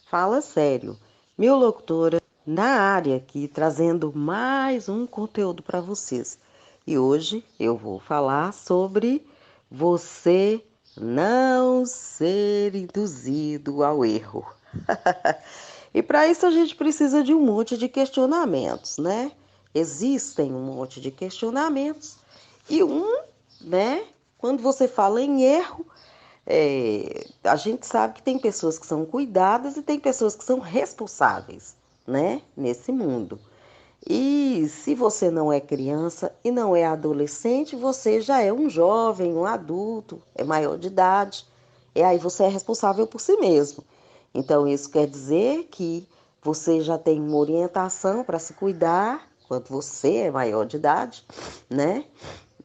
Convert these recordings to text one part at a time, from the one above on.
Fala sério, minha locutora na área aqui trazendo mais um conteúdo para vocês. E hoje eu vou falar sobre você não ser induzido ao erro. E para isso a gente precisa de um monte de questionamentos, né? Existem um monte de questionamentos e né? Quando você fala em erro, a gente sabe que tem pessoas que são cuidadas e tem pessoas que são responsáveis, né? Nesse mundo. E se você não é criança e não é adolescente, você já é um jovem, um adulto, é maior de idade. E aí você é responsável por si mesmo. Então isso quer dizer que você já tem uma orientação para se cuidar quando você é maior de idade, né?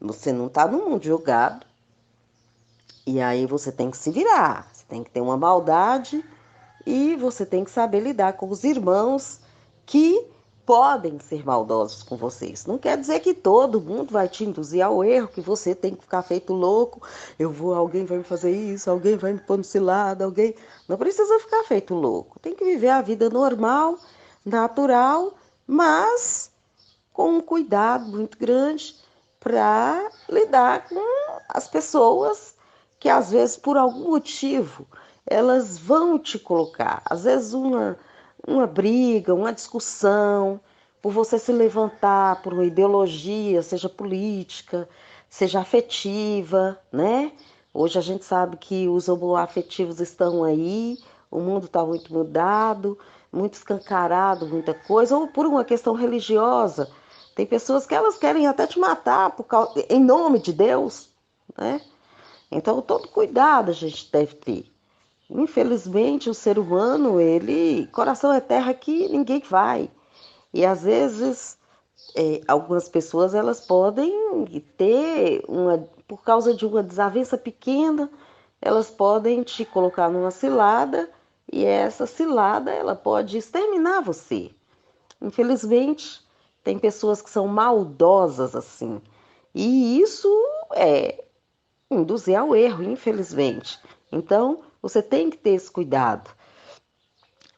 Você não está no mundo jogado. E aí você tem que se virar, você tem que ter uma maldade e você tem que saber lidar com os irmãos que podem ser maldosos com vocês. Não quer dizer que todo mundo vai te induzir ao erro, que você tem que ficar feito louco. Alguém vai me fazer isso, alguém vai me pôr no cilado, alguém. Não precisa ficar feito louco. Tem que viver a vida normal, natural, mas com um cuidado muito grande para lidar com as pessoas que às vezes por algum motivo elas vão te colocar, às vezes uma briga, uma discussão, por você se levantar por uma ideologia, seja política, seja afetiva, né? Hoje a gente sabe que os homoafetivos estão aí, o mundo está muito mudado, muito escancarado, muita coisa, ou por uma questão religiosa. Tem pessoas que elas querem até te matar em nome de Deus, né? Então, todo cuidado a gente deve ter. Infelizmente, o ser humano, coração é terra que ninguém vai. E às vezes, algumas pessoas elas podem por causa de uma desavença pequena, elas podem te colocar numa cilada e essa cilada ela pode exterminar você. Infelizmente, tem pessoas que são maldosas assim. E isso é induzir ao erro, infelizmente. Então, você tem que ter esse cuidado.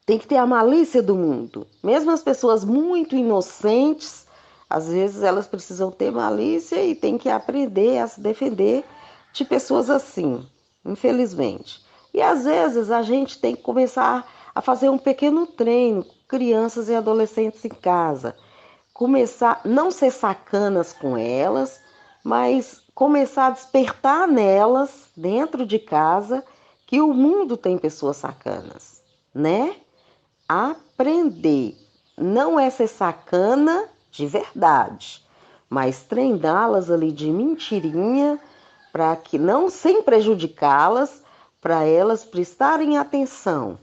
Tem que ter a malícia do mundo. Mesmo as pessoas muito inocentes, às vezes elas precisam ter malícia e tem que aprender a se defender de pessoas assim, infelizmente. E às vezes a gente tem que começar a fazer um pequeno treino com crianças e adolescentes em casa. Começar, não ser sacanas com elas, mas começar a despertar nelas, dentro de casa, que o mundo tem pessoas sacanas, né? Aprender. Não é ser sacana de verdade, mas treiná-las ali de mentirinha, para que não, sem prejudicá-las, para elas prestarem atenção.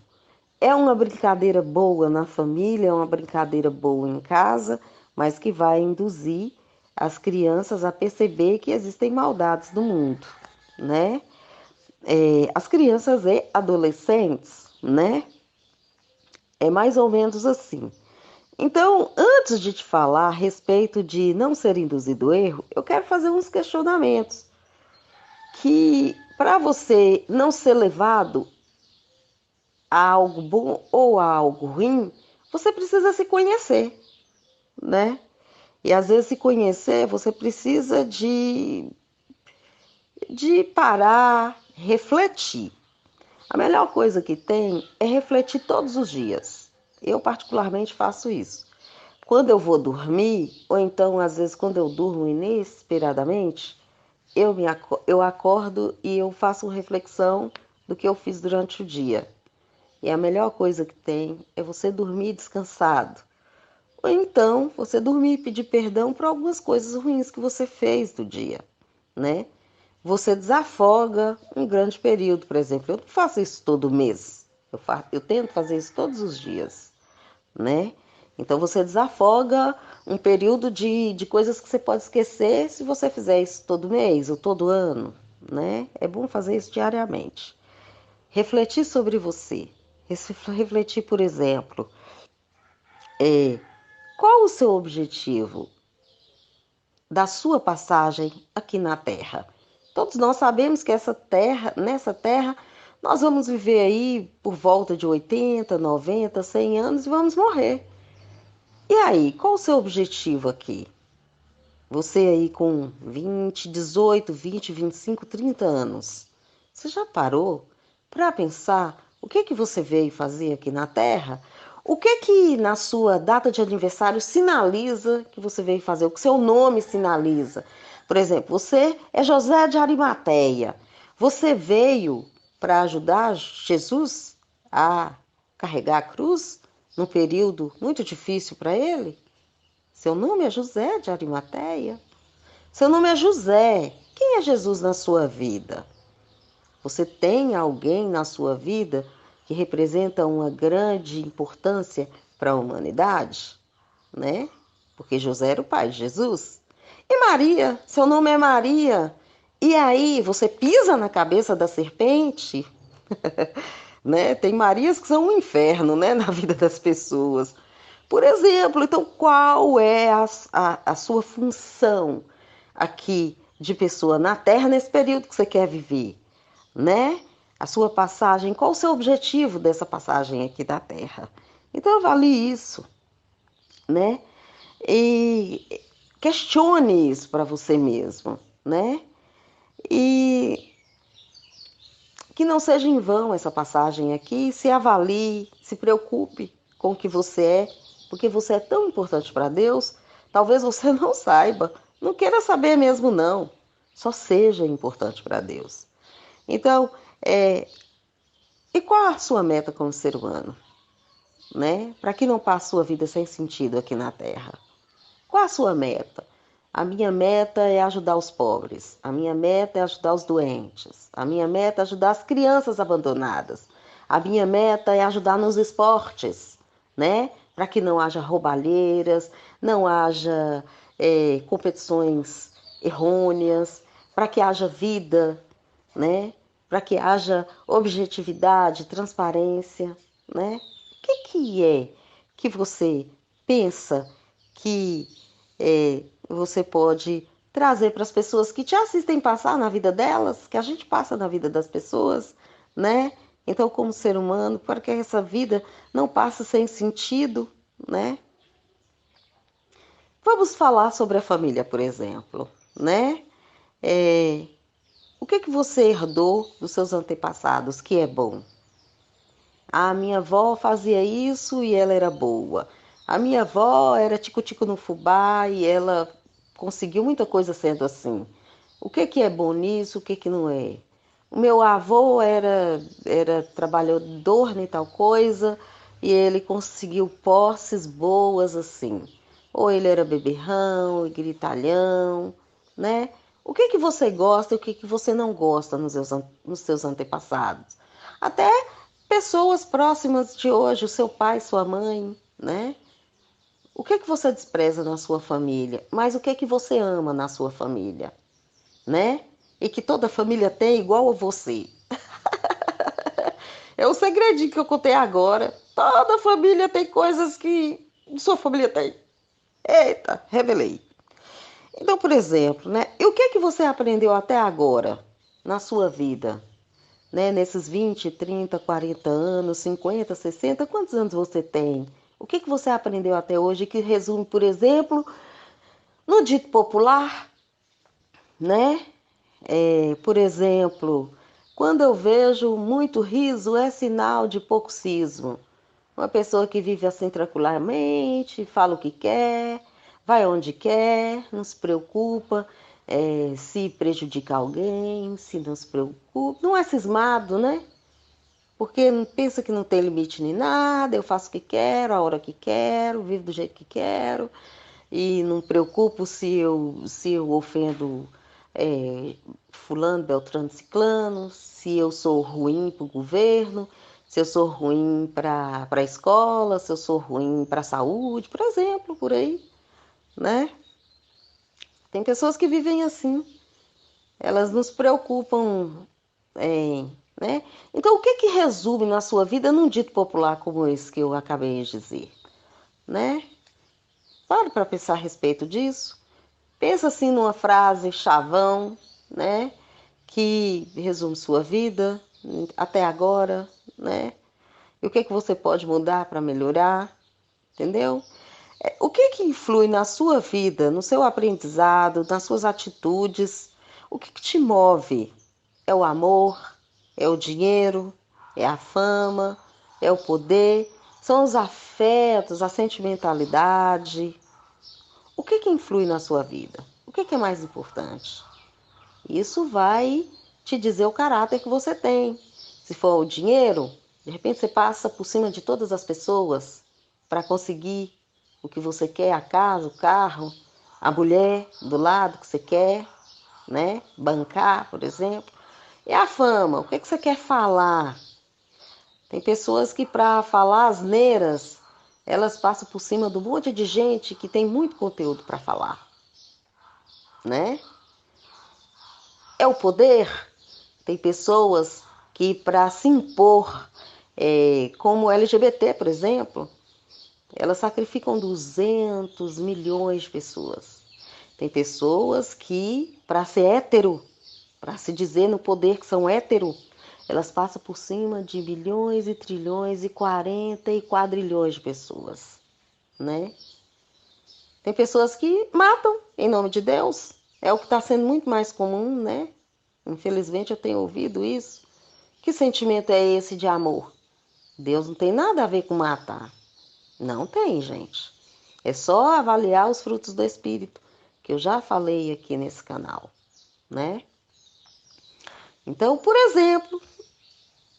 É uma brincadeira boa na família, é uma brincadeira boa em casa, mas que vai induzir as crianças a perceber que existem maldades no mundo, né? As crianças e adolescentes, né? É mais ou menos assim. Então, antes de te falar a respeito de não ser induzido ao erro, eu quero fazer uns questionamentos que, para você não ser levado a algo bom ou a algo ruim, você precisa se conhecer, né? E às vezes se conhecer, você precisa de parar, refletir. A melhor coisa que tem é refletir todos os dias. Eu particularmente faço isso. Quando eu vou dormir, ou então às vezes quando eu durmo inesperadamente, eu acordo e eu faço uma reflexão do que eu fiz durante o dia. E a melhor coisa que tem é você dormir descansado. Ou então você dormir e pedir perdão por algumas coisas ruins que você fez do dia, né? Você desafoga um grande período, por exemplo. Eu não faço isso todo mês. Eu tento fazer isso todos os dias, né? Então você desafoga um período de coisas que você pode esquecer se você fizer isso todo mês ou todo ano, né? É bom fazer isso diariamente. Refletir sobre você. Refletir, por exemplo, é, qual o seu objetivo da sua passagem aqui na Terra? Todos nós sabemos que nessa terra, Nós vamos viver aí por volta de 80, 90, 100 anos e vamos morrer. E aí, qual o seu objetivo aqui? Você aí com 20, 18, 20, 25, 30 anos. Você já parou para pensar o que que você veio fazer aqui na Terra? O que que na sua data de aniversário sinaliza que você veio fazer? O que seu nome sinaliza? Por exemplo, você é José de Arimateia. Você veio para ajudar Jesus a carregar a cruz num período muito difícil para ele? Seu nome é José de Arimateia. Seu nome é José. Quem é Jesus na sua vida? Você tem alguém na sua vida que representa uma grande importância para a humanidade, né? Porque José era o pai de Jesus. E Maria, seu nome é Maria. E aí, você pisa na cabeça da serpente, né? Tem Marias que são um inferno, né, na vida das pessoas. Por exemplo, então qual é a sua função aqui de pessoa na Terra nesse período que você quer viver, né? A sua passagem, qual o seu objetivo dessa passagem aqui da Terra? Então avalie isso, né? E questione isso para você mesmo, né? E que não seja em vão essa passagem aqui, se avalie, se preocupe com o que você é, porque você é tão importante para Deus, talvez você não saiba, não queira saber mesmo não, só seja importante para Deus. Então, e qual a sua meta como ser humano, né? Para que não passe sua vida sem sentido aqui na Terra? Qual a sua meta? A minha meta é ajudar os pobres. A minha meta é ajudar os doentes. A minha meta é ajudar as crianças abandonadas. A minha meta é ajudar nos esportes, né? Para que não haja roubalheiras, não haja competições errôneas, para que haja vida, né? Para que haja objetividade, transparência, né? O que é que você pensa que você pode trazer para as pessoas que te assistem passar na vida delas, que a gente passa na vida das pessoas, né? Então, como ser humano, para que essa vida não passe sem sentido, né? Vamos falar sobre a família, por exemplo, né? É, o que você herdou dos seus antepassados que é bom? A minha avó fazia isso e ela era boa. A minha avó era tico-tico no fubá e ela conseguiu muita coisa sendo assim. O que é bom nisso, o que não é? O meu avô era trabalhador em tal coisa e ele conseguiu posses boas assim. Ou ele era beberrão, gritalhão, né? O que você gosta e o que você não gosta nos seus antepassados? Até pessoas próximas de hoje, o seu pai, sua mãe, né? O que você despreza na sua família? Mas o que você ama na sua família, né? E que toda família tem igual a você. É o segredinho que eu contei agora. Toda família tem coisas que sua família tem. Eita, revelei. Então, por exemplo, né? E o que você aprendeu até agora na sua vida? Né? Nesses 20, 30, 40 anos, 50, 60, quantos anos você tem? O que você aprendeu até hoje que resume, por exemplo, no dito popular, né? Por exemplo, quando eu vejo muito riso é sinal de pouco siso. Uma pessoa que vive assim tranquilamente, fala o que quer, vai onde quer, não se preocupa se prejudica alguém, se não se preocupa, não é cismado, né? Porque pensa que não tem limite nem nada, eu faço o que quero, a hora que quero, vivo do jeito que quero, e não me preocupo se eu ofendo fulano, beltrano, ciclano, se eu sou ruim para o governo, se eu sou ruim para a escola, se eu sou ruim para a saúde, por exemplo, por aí, né? Tem pessoas que vivem assim, elas não se preocupam né? Então, o que resume na sua vida num dito popular como esse que eu acabei de dizer, né? Pare para pensar a respeito disso. Pensa assim numa frase chavão, né? Que resume sua vida. até agora, né? E o que que você pode mudar para melhorar, entendeu? O que que influi na sua vida, no seu aprendizado, nas suas atitudes? O que que te move? É o amor? É o dinheiro? É a fama? É o poder? São os afetos, a sentimentalidade? O que que influi na sua vida? O que que é mais importante? Isso vai te dizer o caráter que você tem. Se for o dinheiro, de repente você passa por cima de todas as pessoas para conseguir o que você quer, a casa, o carro, a mulher do lado que você quer, né? Bancar, por exemplo. E a fama, o que que você quer falar? Tem pessoas que para falar asneiras, elas passam por cima do monte de gente que tem muito conteúdo para falar, né? É o poder. Tem pessoas que, para se impor, como LGBT, por exemplo, elas sacrificam 200 milhões de pessoas. Tem pessoas que, para ser hétero, para se dizer no poder que são hétero, elas passam por cima de bilhões e trilhões e 40 e quadrilhões de pessoas, né? Tem pessoas que matam em nome de Deus. É o que está sendo muito mais comum, né? Infelizmente eu tenho ouvido isso. Que sentimento é esse de amor? Deus não tem nada a ver com matar. Não tem, gente. É só avaliar os frutos do Espírito, que eu já falei aqui nesse canal, né? Então, por exemplo,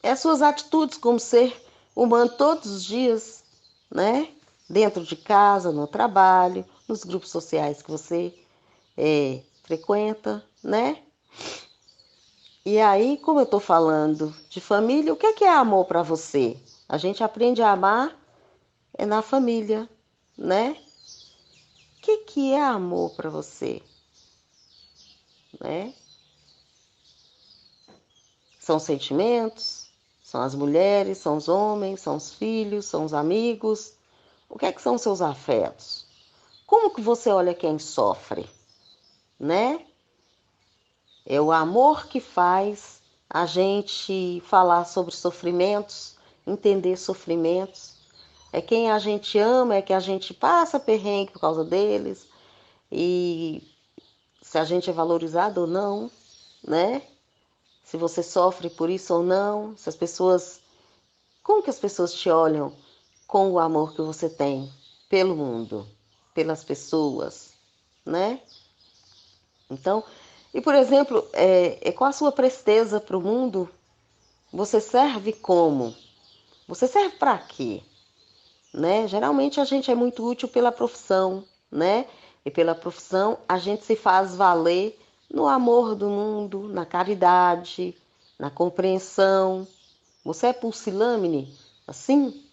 as suas atitudes como ser humano todos os dias, né? Dentro de casa, no trabalho, nos grupos sociais que você frequenta, né? E aí, como eu estou falando de família, o que é amor para você? A gente aprende a amar na família, né? O que é amor para você, né? São sentimentos, são as mulheres, são os homens, são os filhos, são os amigos. O que é que são seus afetos? Como que você olha quem sofre, né? É o amor que faz a gente falar sobre sofrimentos, entender sofrimentos. É quem a gente ama, é que a gente passa perrengue por causa deles. E se a gente é valorizado ou não, né? Se você sofre por isso ou não, se as pessoas, como que as pessoas te olham com o amor que você tem pelo mundo, pelas pessoas, né? Então, e por exemplo, com a sua presteza para o mundo, você serve como? Você serve para quê? Né? Geralmente a gente é muito útil pela profissão, né? E pela profissão a gente se faz valer no amor do mundo, na caridade, na compreensão. Você é pusilânime? Assim?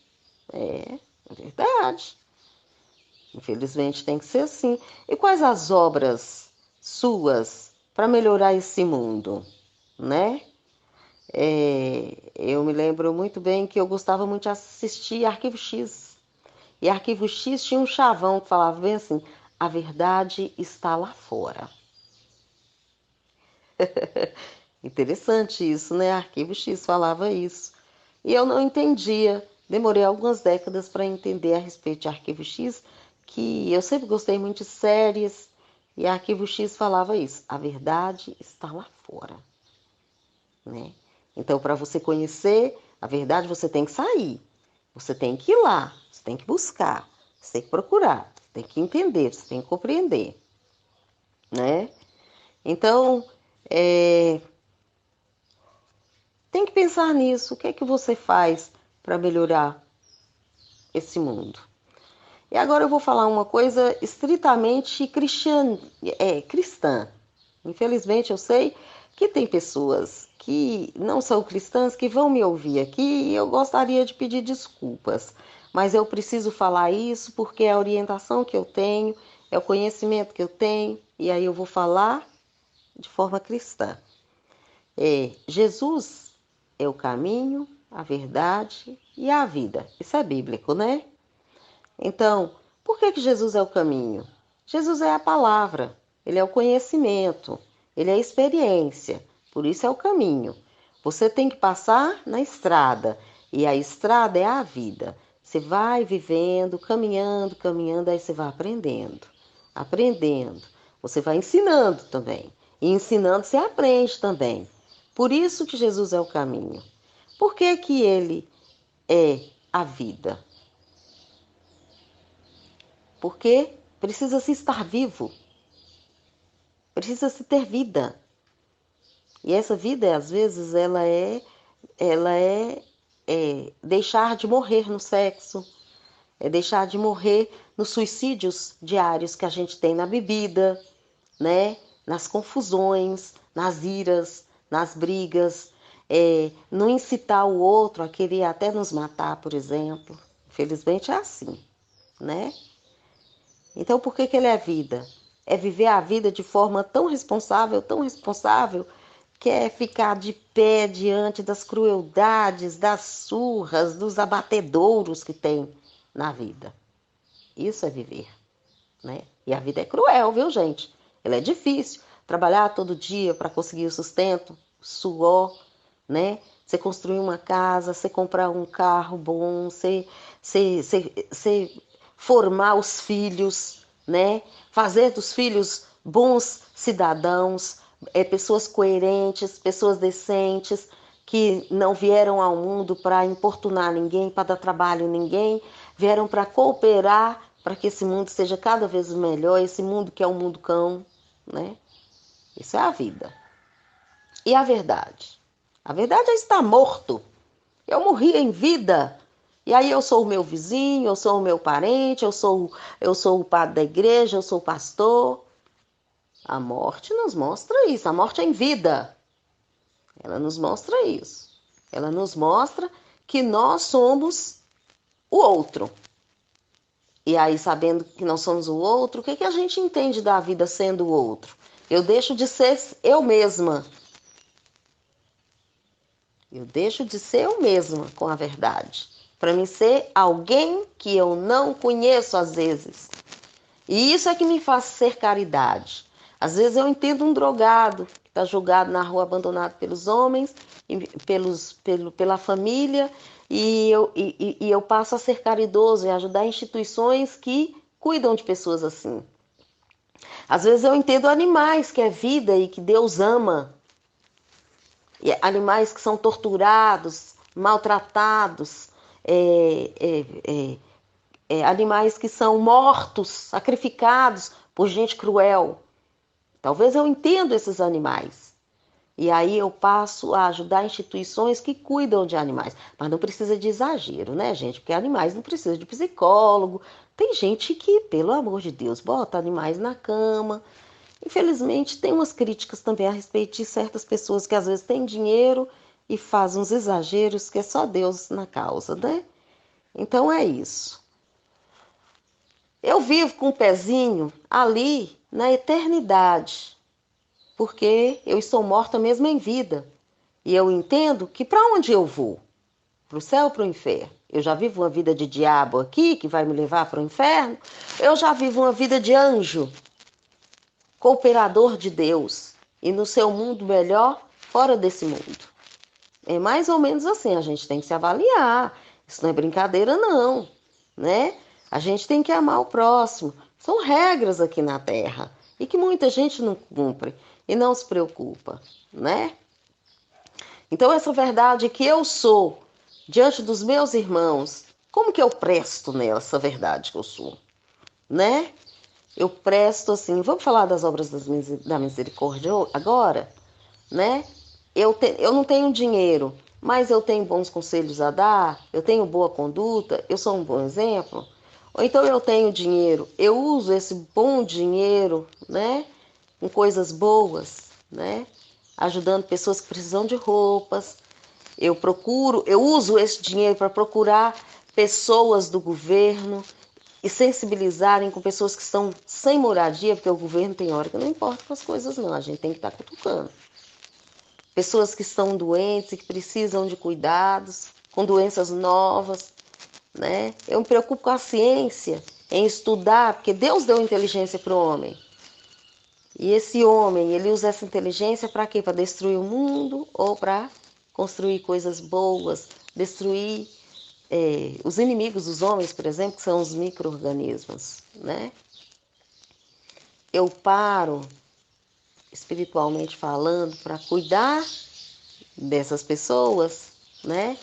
É verdade. Infelizmente tem que ser assim. E quais as obras suas para melhorar esse mundo, né? Eu me lembro muito bem que eu gostava muito de assistir Arquivo X. E Arquivo X tinha um chavão que falava bem assim: a verdade está lá fora. Interessante isso, né? Arquivo X falava isso. E eu não entendia. Demorei algumas décadas para entender a respeito de Arquivo X, que eu sempre gostei muito de séries, e Arquivo X falava isso: a verdade está lá fora, né? Então, para você conhecer a verdade, você tem que sair. Você tem que ir lá, você tem que buscar, você tem que procurar, você tem que entender, você tem que compreender, né? Então, tem que pensar nisso. O que é que você faz para melhorar esse mundo? E agora eu vou falar uma coisa estritamente cristã. Infelizmente eu sei que tem pessoas que não são cristãs que vão me ouvir aqui e eu gostaria de pedir desculpas. Mas eu preciso falar isso porque é a orientação que eu tenho, é o conhecimento que eu tenho, e aí eu vou falar de forma cristã. Jesus é o caminho, a verdade e a vida. Isso é bíblico, né? Então, por que Jesus é o caminho? Jesus é a palavra, ele é o conhecimento, ele é a experiência, por isso é o caminho. Você tem que passar na estrada. E a estrada é a vida. Você vai vivendo, caminhando, caminhando, aí você vai aprendendo. Aprendendo. Você vai ensinando também. E ensinando você aprende também. Por isso que Jesus é o caminho. Por que que ele é a vida? Porque precisa-se estar vivo. Precisa-se ter vida. E essa vida, às vezes, ela é deixar de morrer no sexo, é deixar de morrer nos suicídios diários que a gente tem na bebida, né? Nas confusões, nas iras, nas brigas, não incitar o outro a querer até nos matar, por exemplo. Infelizmente é assim, né? Então, por que que ele é vida? É viver a vida de forma tão responsável, que é ficar de pé diante das crueldades, das surras, dos abatedouros que tem na vida. Isso é viver, né? E a vida é cruel, viu, gente? Ela é difícil. Trabalhar todo dia para conseguir o sustento, suor, né? Você construir uma casa, você comprar um carro bom, você formar os filhos, né? Fazer dos filhos bons cidadãos, pessoas coerentes, pessoas decentes, que não vieram ao mundo para importunar ninguém, para dar trabalho a ninguém, vieram para cooperar para que esse mundo seja cada vez melhor, esse mundo que é um mundo cão, né? Isso é a vida. E a verdade? A verdade é estar morto. Eu morri em vida. E aí eu sou o meu vizinho, eu sou o meu parente, eu sou o padre da igreja, eu sou o pastor. A morte nos mostra isso. A morte é em vida. Ela nos mostra isso. Ela nos mostra que nós somos o outro. E aí, sabendo que nós somos o outro, o que a gente entende da vida sendo o outro? Eu deixo de ser eu mesma. Eu deixo de ser eu mesma com a verdade. Para mim ser alguém que eu não conheço às vezes. E isso é que me faz ser caridade. Às vezes eu entendo um drogado que está jogado na rua, abandonado pelos homens, pela família, e eu passo a ser caridoso e ajudar instituições que cuidam de pessoas assim. Às vezes eu entendo animais, que é vida e que Deus ama. E animais que são torturados, maltratados, animais que são mortos, sacrificados por gente cruel. Talvez eu entenda esses animais. E aí eu passo a ajudar instituições que cuidam de animais. Mas não precisa de exagero, né, gente? Porque animais não precisam de psicólogo. Tem gente que, pelo amor de Deus, bota animais na cama. Infelizmente, tem umas críticas também a respeito de certas pessoas que às vezes têm dinheiro e fazem uns exageros que é só Deus na causa, né? Então é isso. Eu vivo com o pezinho ali na eternidade, porque eu estou morta mesmo em vida. E eu entendo que para onde eu vou? Para o céu ou para o inferno? Eu já vivo uma vida de diabo aqui, que vai me levar para o inferno. Eu já vivo uma vida de anjo, cooperador de Deus, e no seu mundo melhor, fora desse mundo. É mais ou menos assim, a gente tem que se avaliar. Isso não é brincadeira, não, né? A gente tem que amar o próximo. São regras aqui na Terra e que muita gente não cumpre e não se preocupa, né? Então, essa verdade que eu sou diante dos meus irmãos, como que eu presto nessa verdade que eu sou, né? Eu presto assim, vamos falar das obras da misericórdia agora, né? Eu não tenho dinheiro, mas eu tenho bons conselhos a dar, eu tenho boa conduta, eu sou um bom exemplo. Ou então eu tenho dinheiro, eu uso esse bom dinheiro, né? Com coisas boas, né? Ajudando pessoas que precisam de roupas. Eu uso esse dinheiro para procurar pessoas do governo e sensibilizarem com pessoas que estão sem moradia, porque o governo tem hora que não importa com as coisas não, a gente tem que estar cutucando. Pessoas que estão doentes e que precisam de cuidados, com doenças novas, né? Eu me preocupo com a ciência, em estudar, porque Deus deu inteligência para o homem. E esse homem, ele usa essa inteligência para quê? Para destruir o mundo ou para construir coisas boas, destruir os inimigos dos homens, por exemplo, que são os micro-organismos, né? Eu paro, espiritualmente falando, para cuidar dessas pessoas, né?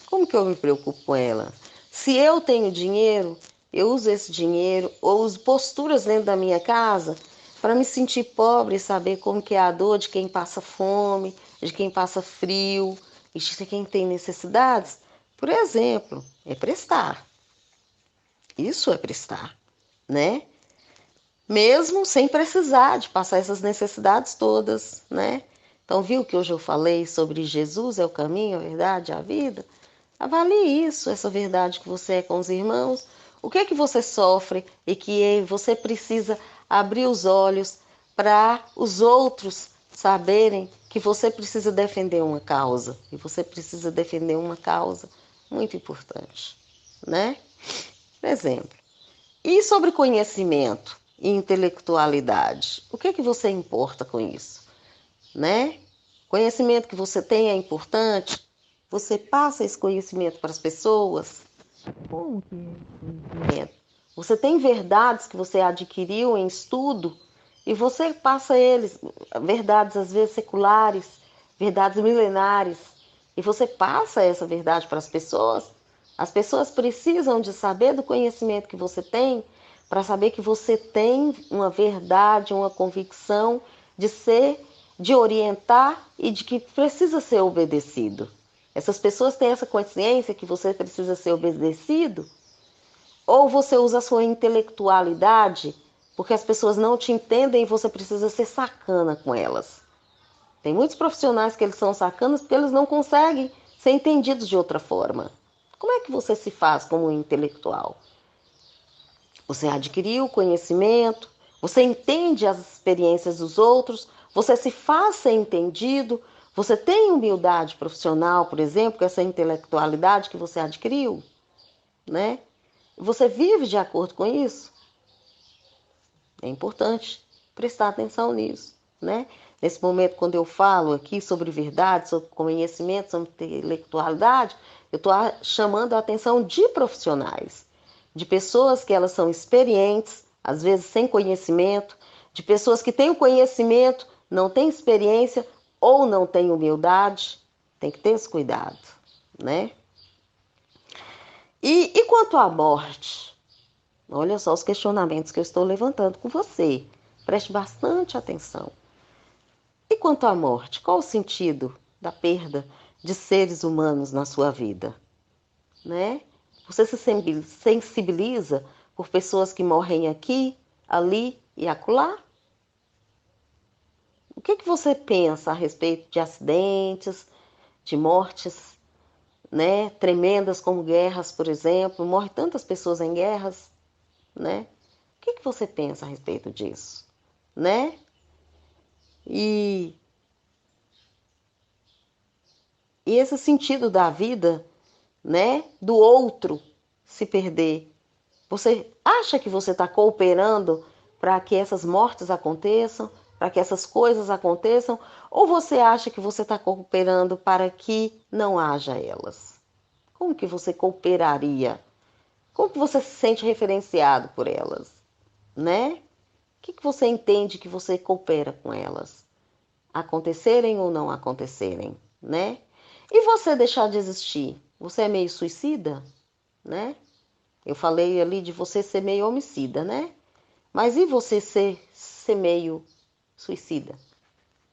Como que eu me preocupo com ela? Se eu tenho dinheiro, eu uso esse dinheiro, ou uso posturas dentro da minha casa para me sentir pobre e saber como que é a dor de quem passa fome, de quem passa frio, e de quem tem necessidades. Por exemplo, é prestar. Isso é prestar, né? Mesmo sem precisar de passar essas necessidades todas, né? Então, viu que hoje eu falei sobre Jesus é o caminho, a verdade, a vida? Avalie isso, essa verdade que você é com os irmãos. O que é que você sofre e que você precisa abrir os olhos para os outros saberem que você precisa defender uma causa. E você precisa defender uma causa muito importante, né? Por exemplo, e sobre conhecimento e intelectualidade? O que é que você importa com isso, né? Conhecimento que você tem é importante? Você passa esse conhecimento para as pessoas? Como que é esse conhecimento? Você tem verdades que você adquiriu em estudo e você passa eles, verdades às vezes seculares, verdades milenares, e você passa essa verdade para as pessoas. As pessoas precisam de saber do conhecimento que você tem para saber que você tem uma verdade, uma convicção de ser, de orientar e de que precisa ser obedecido. Essas pessoas têm essa consciência que você precisa ser obedecido? Ou você usa a sua intelectualidade porque as pessoas não te entendem e você precisa ser sacana com elas? Tem muitos profissionais que eles são sacanas porque eles não conseguem ser entendidos de outra forma. Como é que você se faz como intelectual? Você adquiriu conhecimento, você entende as experiências dos outros, você se faz ser entendido, você tem humildade profissional, por exemplo, com essa intelectualidade que você adquiriu, né? Você vive de acordo com isso? É importante prestar atenção nisso, né? Nesse momento, quando eu falo aqui sobre verdade, sobre conhecimento, sobre intelectualidade, eu estou chamando a atenção de profissionais, de pessoas que elas são experientes, às vezes sem conhecimento, de pessoas que têm o conhecimento, não têm experiência ou não têm humildade. Tem que ter esse cuidado, né? E quanto à morte? Olha só os questionamentos que eu estou levantando com você. Preste bastante atenção. E quanto à morte? Qual o sentido da perda de seres humanos na sua vida? Né? Você se sensibiliza por pessoas que morrem aqui, ali e acolá? O que que você pensa a respeito de acidentes, de mortes, né? Tremendas como guerras, por exemplo? Morrem tantas pessoas em guerras, né? O que que você pensa a respeito disso, né? E, e esse sentido da vida, né? Do outro se perder. Você acha que você está cooperando para que essas mortes aconteçam, para que essas coisas aconteçam, ou você acha que você está cooperando para que não haja elas? Como que você cooperaria? Como que você se sente referenciado por elas, né? O que que você entende que você coopera com elas? Acontecerem ou não acontecerem, né? E você deixar de existir? Você é meio suicida, né? Eu falei ali de você ser meio homicida, né? Mas e você ser meio suicida?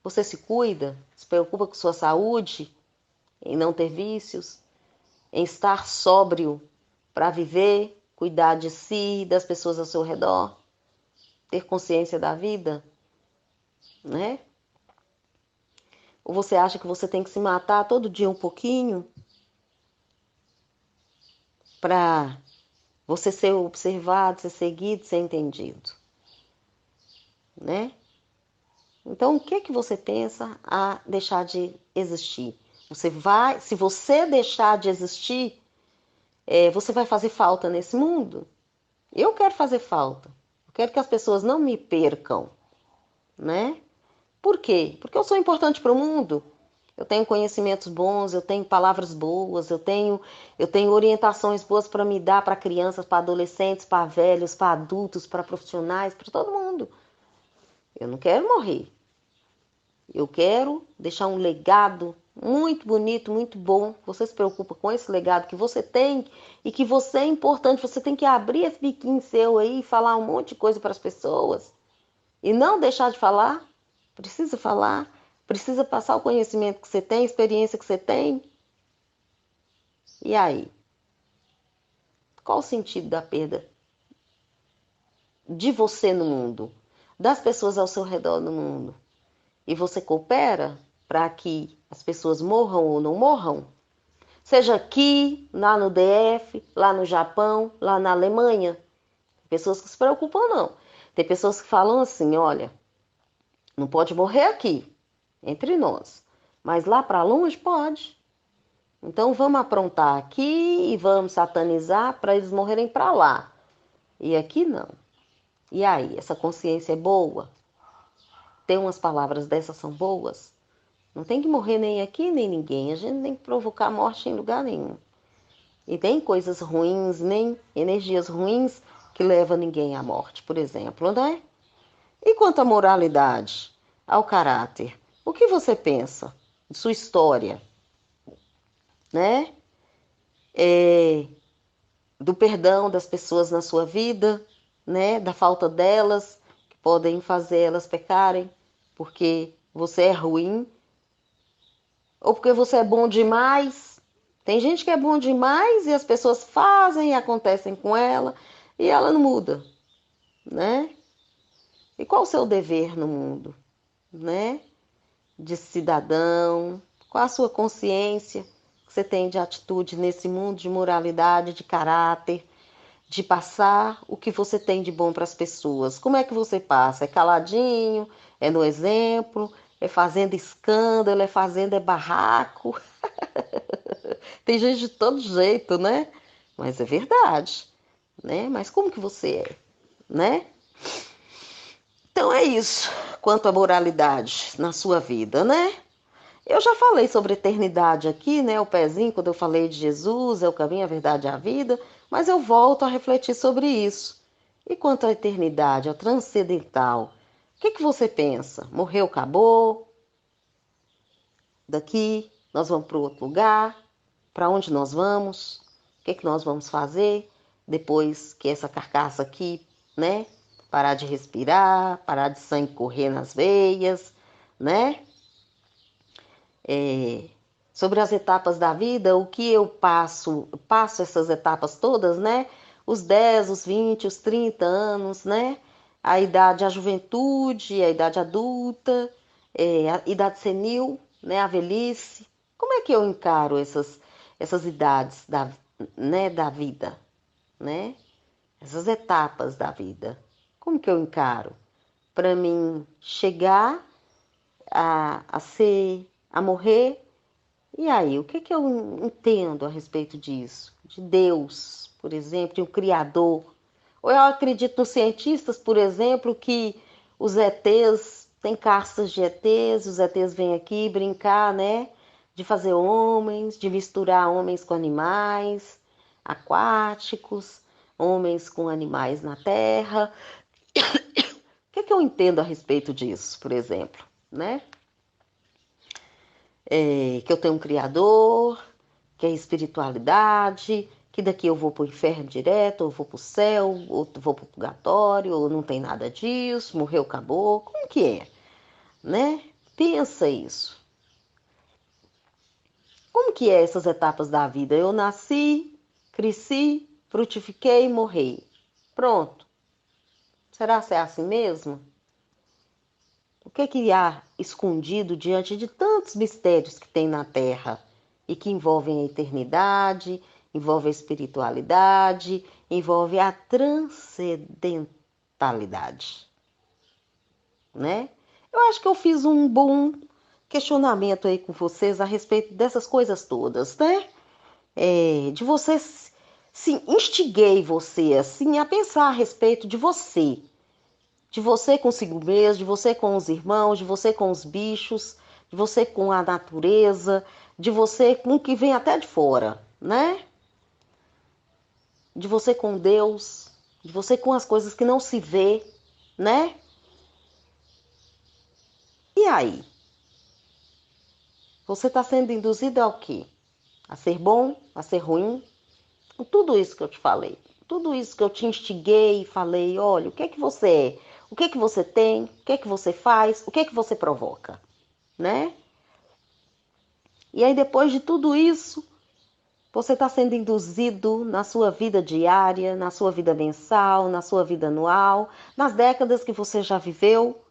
Você se cuida? Se preocupa com sua saúde? Em não ter vícios? Em estar sóbrio para viver? Cuidar de si e das pessoas ao seu redor? Ter consciência da vida? Né? Ou você acha que você tem que se matar todo dia um pouquinho para você ser observado, ser seguido, ser entendido, né? Então, o que que você pensa a deixar de existir? Se você deixar de existir, você vai fazer falta nesse mundo? Eu quero fazer falta. Eu quero que as pessoas não me percam, né? Por quê? Porque eu sou importante para o mundo. Eu tenho conhecimentos bons, eu tenho palavras boas, eu tenho orientações boas para me dar para crianças, para adolescentes, para velhos, para adultos, para profissionais, para todo mundo. Eu não quero morrer. Eu quero deixar um legado muito bonito, muito bom. Você se preocupa com esse legado que você tem e que você é importante. Você tem que abrir esse biquinho seu aí e falar um monte de coisa para as pessoas. E não deixar de falar. Precisa falar. Precisa passar o conhecimento que você tem, a experiência que você tem. E aí? Qual o sentido da perda de você no mundo? Das pessoas ao seu redor no mundo? E você coopera para que as pessoas morram ou não morram? Seja aqui, lá no DF, lá no Japão, lá na Alemanha. Tem pessoas que se preocupam, não. Tem pessoas que falam assim, olha, não pode morrer aqui, entre nós. Mas lá para longe pode. Então vamos aprontar aqui e vamos satanizar para eles morrerem para lá. E aqui não. E aí, essa consciência é boa? Tem umas palavras dessas são boas? Não tem que morrer nem aqui nem ninguém. A gente não tem que provocar morte em lugar nenhum. E tem coisas ruins, nem energias ruins que levam ninguém à morte, por exemplo, né? E quanto à moralidade, ao caráter, o que você pensa de sua história, né? Do perdão das pessoas na sua vida, né? Da falta delas, que podem fazer elas pecarem, porque você é ruim, ou porque você é bom demais. Tem gente que é bom demais e as pessoas fazem e acontecem com ela e ela não muda, né? E qual o seu dever no mundo, né? De cidadão, qual a sua consciência que você tem de atitude nesse mundo de moralidade, de caráter, de passar o que você tem de bom para as pessoas. Como é que você passa? É caladinho? É no exemplo? É fazendo escândalo? É fazendo barraco? Tem gente de todo jeito, né? Mas é verdade, né? Mas como que você é, né? Então é isso, quanto à moralidade na sua vida, né? Eu já falei sobre eternidade aqui, né? O pezinho, quando eu falei de Jesus, é o caminho, a verdade e a vida, mas eu volto a refletir sobre isso. E quanto à eternidade, ao transcendental, o que que você pensa? Morreu, acabou? Daqui nós vamos para outro lugar? Para onde nós vamos? O que que nós vamos fazer depois que essa carcaça aqui, né? Parar de respirar, parar de sangue correr nas veias, né? Sobre as etapas da vida, o que eu passo essas etapas todas, né? Os 10, os 20, os 30 anos, né? A idade, a juventude, a idade adulta, a idade senil, né? A velhice. Como é que eu encaro essas idades né? Da vida, né? Essas etapas da vida. Como que eu encaro? Para mim chegar a morrer. E aí, o que que eu entendo a respeito disso? De Deus, por exemplo, de um Criador. Ou eu acredito nos cientistas, por exemplo, que os ETs, tem castas de ETs, os ETs vêm aqui brincar, né? De fazer homens, de misturar homens com animais aquáticos, homens com animais na terra. O que que eu entendo a respeito disso, por exemplo, né? Que eu tenho um Criador, que é espiritualidade, que daqui eu vou para o inferno direto, ou vou para o céu, ou vou para o purgatório, ou não tem nada disso, morreu, acabou. Como que é? Né? Pensa isso. Como que é essas etapas da vida? Eu nasci, cresci, frutifiquei, morri. Pronto. Será que é assim mesmo? O que há escondido diante de tantos mistérios que tem na Terra e que envolvem a eternidade, envolve a espiritualidade, envolve a transcendentalidade, né? Eu acho que eu fiz um bom questionamento aí com vocês a respeito dessas coisas todas, né? De vocês, sim, instiguei você assim a pensar a respeito de você consigo mesmo, de você com os irmãos, de você com os bichos, de você com a natureza, de você com o que vem até de fora, né? De você com Deus, de você com as coisas que não se vê, né? E aí? Você está sendo induzido ao quê? A ser bom, a ser ruim? Tudo isso que eu te falei, tudo isso que eu te instiguei e falei, olha, o que é que você é? O que é que você tem? O que é que você faz? O que é que você provoca? Né? E aí depois de tudo isso, você está sendo induzido na sua vida diária, na sua vida mensal, na sua vida anual, nas décadas que você já viveu,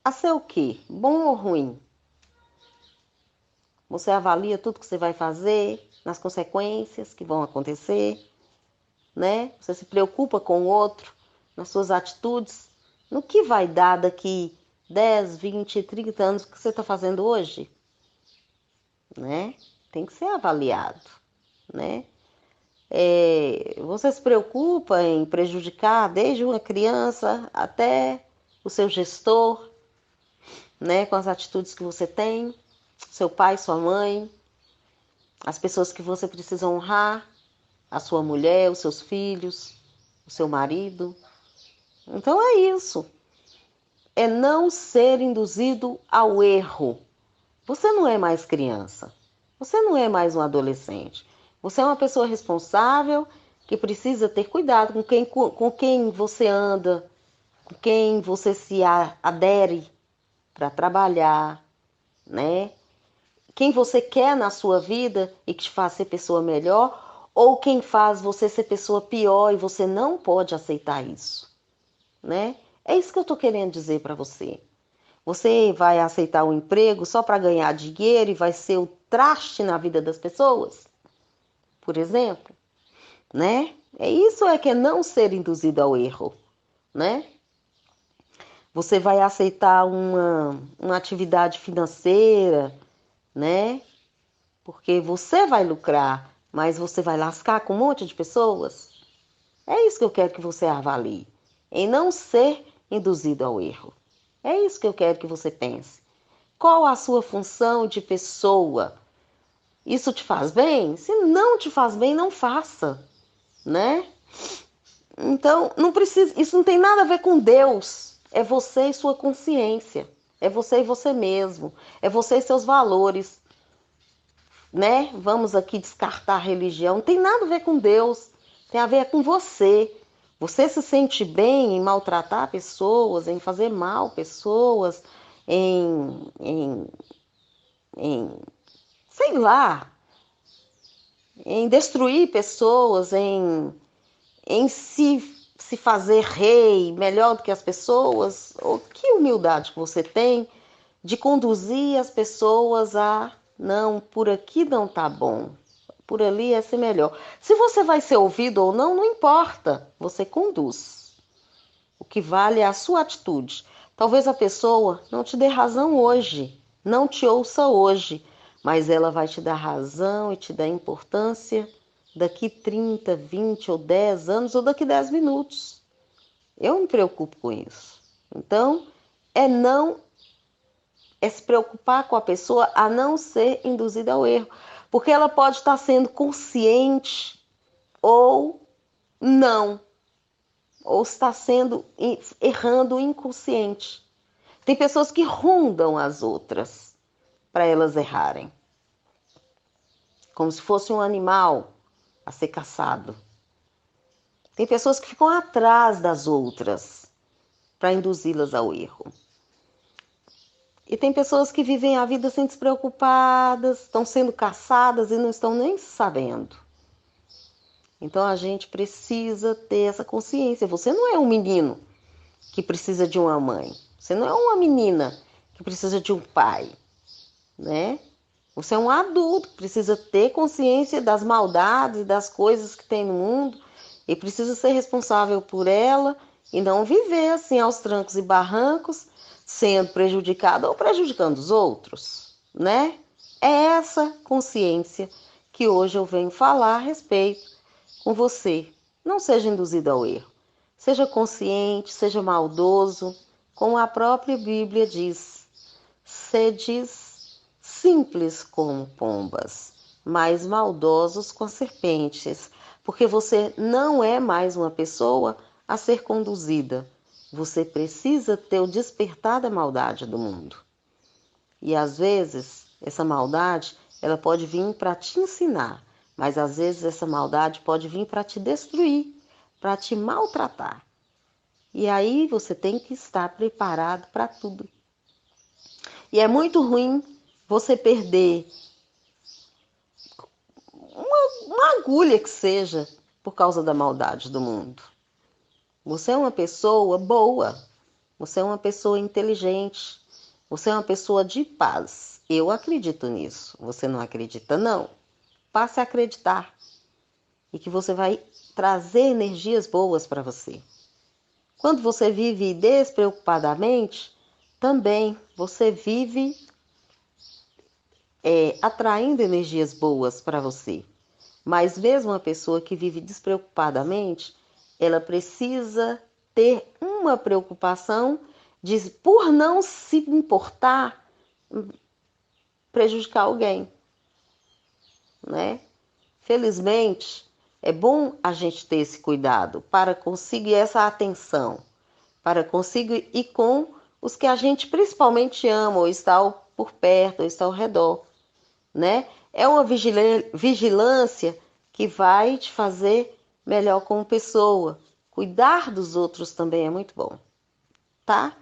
a ser o quê? Bom ou ruim? Você avalia tudo que você vai fazer, nas consequências que vão acontecer, né? Você se preocupa com o outro, nas suas atitudes, no que vai dar daqui 10, 20, 30 anos que você está fazendo hoje, né? Tem que ser avaliado, né? Você se preocupa em prejudicar desde uma criança até o seu gestor, né? Com as atitudes que você tem, seu pai, sua mãe, as pessoas que você precisa honrar, a sua mulher, os seus filhos, o seu marido. Então é isso. É não ser induzido ao erro. Você não é mais criança. Você não é mais um adolescente. Você é uma pessoa responsável que precisa ter cuidado com quem você anda, com quem você se adere para trabalhar, né? Quem você quer na sua vida e que te faz ser pessoa melhor, ou quem faz você ser pessoa pior e você não pode aceitar isso, né? É isso que eu tô querendo dizer para você. Você vai aceitar um emprego só para ganhar dinheiro e vai ser o traste na vida das pessoas, por exemplo, né? Isso é que é não ser induzido ao erro, né? Você vai aceitar uma atividade financeira, né? Porque você vai lucrar, mas você vai lascar com um monte de pessoas. É isso que eu quero que você avalie, em não ser induzido ao erro. É isso que eu quero que você pense. Qual a sua função de pessoa? Isso te faz bem? Se não te faz bem, não faça, né? Então, não precisa, isso não tem nada a ver com Deus. É você e sua consciência. É você e você mesmo. É você e seus valores, né? Vamos aqui descartar a religião. Não tem nada a ver com Deus. Tem a ver com você. Você se sente bem em maltratar pessoas, em fazer mal pessoas, em sei lá, em destruir pessoas, em se fazer rei melhor do que as pessoas? Ou que humildade que você tem de conduzir as pessoas a não, por aqui não tá bom, por ali é ser melhor. Se você vai ser ouvido ou não, não importa, você conduz. O que vale é a sua atitude. Talvez a pessoa não te dê razão hoje, não te ouça hoje, mas ela vai te dar razão e te dar importância daqui 30, 20 ou 10 anos ou daqui 10 minutos. Eu me preocupo com isso. Então, é não é se preocupar com a pessoa a não ser induzida ao erro, porque ela pode estar sendo consciente ou não, ou está sendo errando inconsciente. Tem pessoas que rondam as outras para elas errarem, como se fosse um animal a ser caçado. Tem pessoas que ficam atrás das outras para induzi-las ao erro. E tem pessoas que vivem a vida sem despreocupadas, estão sendo caçadas e não estão nem sabendo. Então a gente precisa ter essa consciência. Você não é um menino que precisa de uma mãe. Você não é uma menina que precisa de um pai, né? Você é um adulto que precisa ter consciência das maldades e das coisas que tem no mundo e precisa ser responsável por ela e não viver assim aos trancos e barrancos, sendo prejudicado ou prejudicando os outros, né? É essa consciência que hoje eu venho falar a respeito com você. Não seja induzido ao erro. Seja consciente, seja maldoso, como a própria Bíblia diz. Sedes simples como pombas, mas maldosos com serpentes, porque você não é mais uma pessoa a ser conduzida. Você precisa ter o despertar da maldade do mundo. E às vezes, essa maldade, ela pode vir para te ensinar, mas às vezes essa maldade pode vir para te destruir, para te maltratar. E aí você tem que estar preparado para tudo. E é muito ruim você perder uma agulha que seja por causa da maldade do mundo. Você é uma pessoa boa, você é uma pessoa inteligente, você é uma pessoa de paz. Eu acredito nisso. Você não acredita, não? Passe a acreditar e que você vai trazer energias boas para você. Quando você vive despreocupadamente, também você vive atraindo energias boas para você. Mas mesmo uma pessoa que vive despreocupadamente, ela precisa ter uma preocupação de, por não se importar, prejudicar alguém, né? Felizmente, é bom a gente ter esse cuidado para conseguir essa atenção, para conseguir ir com os que a gente principalmente ama, ou está por perto, ou está ao redor, né? É uma vigilância que vai te fazer melhor como pessoa. Cuidar dos outros também é muito bom, tá?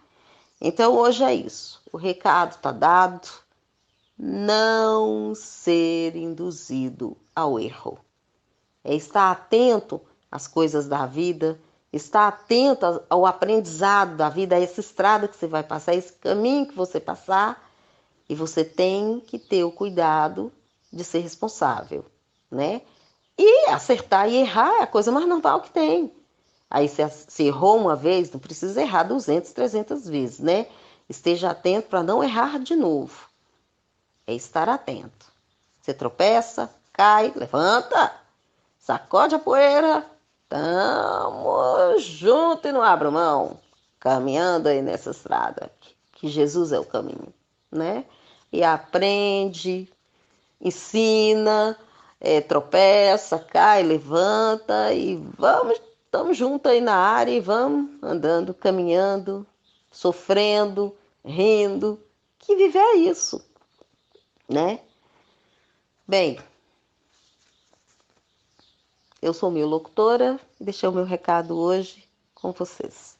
Então hoje é isso. O recado está dado. Não ser induzido ao erro. É estar atento às coisas da vida, estar atento ao aprendizado da vida, a essa estrada que você vai passar, esse caminho que você passar. E você tem que ter o cuidado de ser responsável, né? E acertar e errar é a coisa mais normal que tem. Aí se errou uma vez, não precisa errar 200, 300 vezes, né? Esteja atento para não errar de novo. É estar atento. Você tropeça, cai, levanta, sacode a poeira. Tamo junto e não abra mão. Caminhando aí nessa estrada. Que Jesus é o caminho, né? E aprende, ensina, tropeça, cai, levanta e vamos, estamos juntos aí na área e vamos andando, caminhando, sofrendo, rindo, que viver é isso, né? Bem, eu sou minha locutora e deixei o meu recado hoje com vocês.